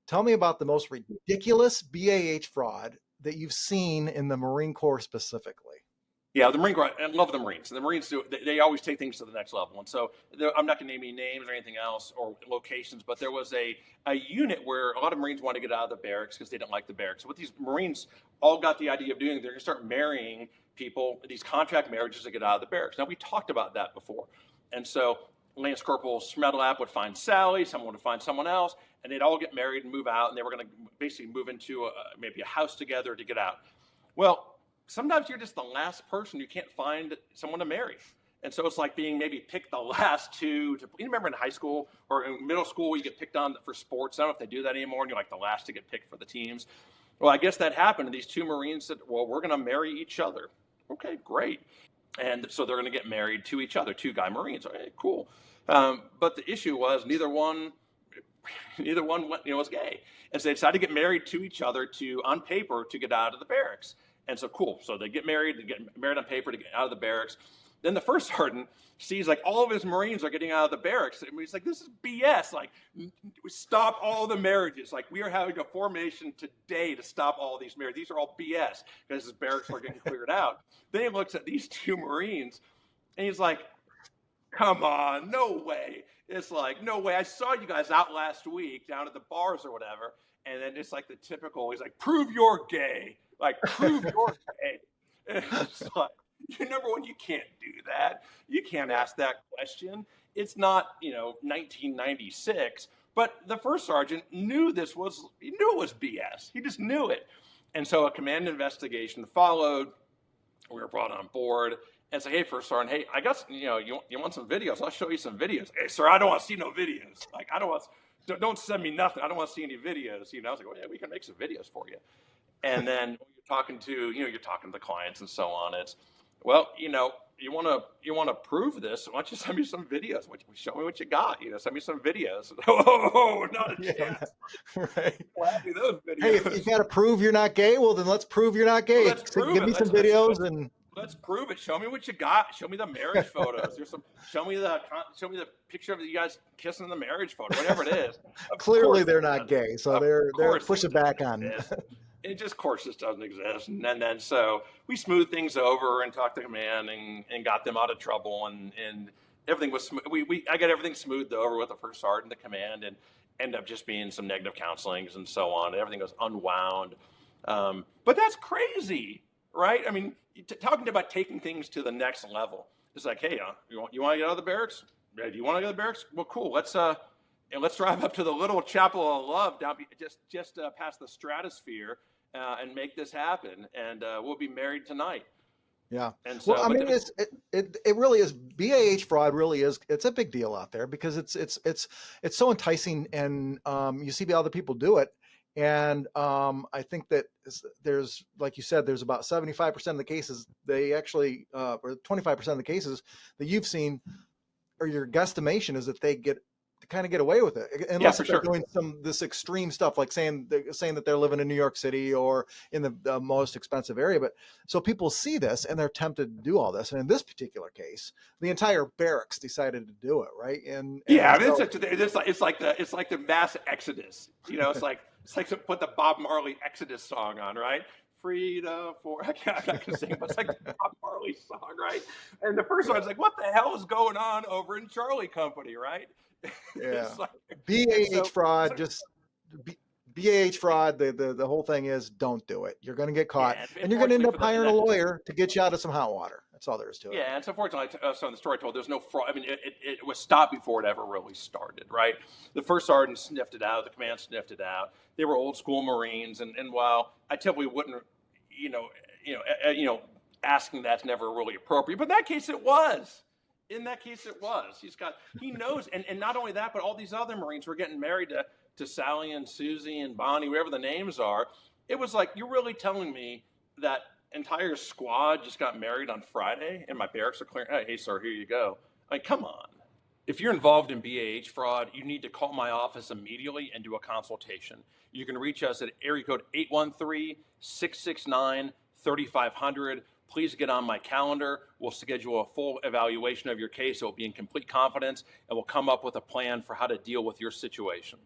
Tell me about the most ridiculous BAH fraud that you've seen in the Marine Corps specifically. Yeah, the Marine Corps, I love the Marines. The Marines they always take things to the next level. And so I'm not going to name any names or anything else or locations, but there was a unit where a lot of Marines wanted to get out of the barracks because they didn't like the barracks. So what these Marines all got the idea of doing, they're going to start marrying people, these contract marriages to get out of the barracks. Now, we talked about that before. And so Lance Corporal Smedlap would find Sally, someone would find someone else, and they'd all get married and move out, and they were going to basically move into maybe a house together to get out. Well, sometimes you're just the last person. You can't find someone to marry. And so it's like being maybe picked the last two. You remember in high school or in middle school, you get picked on for sports. I don't know if they do that anymore, and you're like the last to get picked for the teams. Well, I guess that happened. And these two Marines said, well, we're going to marry each other. Okay, great. And so they're going to get married to each other, two guy Marines. Okay, cool. But the issue was neither one was gay. And so they decided to get married to each other on paper to get out of the barracks. And so cool. So they get married on paper to get out of the barracks. Then the first sergeant sees like all of his Marines are getting out of the barracks. And he's like, this is BS. Like, stop all the marriages. Like, we are having a formation today to stop all these marriages. These are all BS because his barracks are getting cleared out. Then he looks at these two Marines and he's like, come on, no way. It's like, no way. I saw you guys out last week down at the bars or whatever. And then it's like the typical, he's like, prove you're gay. Like, prove you're gay. And it's like, number one, you can't do that. You can't ask that question. It's not, 1996. But the first sergeant knew it was BS. He just knew it. And so a command investigation followed. We were brought on board and said, hey, first sergeant, hey, I guess, you want some videos? I'll show you some videos. Hey, sir, I don't want to see no videos. Like, don't send me nothing. I don't want to see any videos. I was like, well, yeah, we can make some videos for you. And then you're talking to the clients and so on. It's, well, you want to prove this? Why don't you send me some videos? Show me what you got. Send me some videos. Oh, not a chance. Right. Those videos. Hey, if you got to prove you're not gay, well, then let's prove you're not gay. Well, give me some videos and let's prove it. Show me what you got. Show me the marriage photos. Show me the picture of you guys kissing in the marriage photo, whatever it is. Clearly, they're not gay, so they're pushing back on. It just, of course, just doesn't exist. And then so we smoothed things over and talked to command and got them out of trouble. And everything was I got everything smoothed over with the first sergeant, the command, and ended up just being some negative counselings and so on. Everything was unwound. But that's crazy, right? I mean, talking about taking things to the next level. It's like, hey, you want to get out of the barracks? Do you want to get out of the barracks? Well, cool. Let's drive up to the little Chapel of Love down just past the Stratosphere and make this happen. And we'll be married tonight. Yeah. And so, well, I mean, it really is. BAH fraud really is. It's a big deal out there because it's so enticing, and you see other people do it. And I think that there's, like you said, there's about 75% of the cases they actually, or 25% of the cases that you've seen, or your guesstimation is that they kind of get away with it, unless they're doing this extreme stuff, like saying that they're living in New York City or in the most expensive area. But so people see this and they're tempted to do all this. And in this particular case, the entire barracks decided to do it, right? And yeah, I mean, it's like the mass exodus. It's like to put the Bob Marley Exodus song on, right? Freedom for, I'm not going to sing, but it's like the Bob Marley song, right? And the first one's like, what the hell is going on over in Charlie Company, right? Yeah. BAH fraud, BAH fraud. The whole thing is, don't do it. You're going to get caught, and you're going to end up hiring a lawyer to get you out of some hot water. That's all there is to it. Yeah, and so fortunately, so in the story I told, there's no fraud. I mean, it was stopped before it ever really started, right? The first sergeant sniffed it out. The command sniffed it out. They were old school Marines, and while I typically wouldn't, asking that's never really appropriate, but in that case it was. In that case, it was. He knows, and not only that, but all these other Marines were getting married to Sally and Susie and Bonnie, whatever the names are. It was like, you're really telling me that entire squad just got married on Friday, and my barracks are clearing. Hey, sir, here you go. Like, come on. If you're involved in BAH fraud, you need to call my office immediately and do a consultation. You can reach us at area code 813-669-3500. Please get on my calendar. We'll schedule a full evaluation of your case. It will be in complete confidence, and we'll come up with a plan for how to deal with your situation.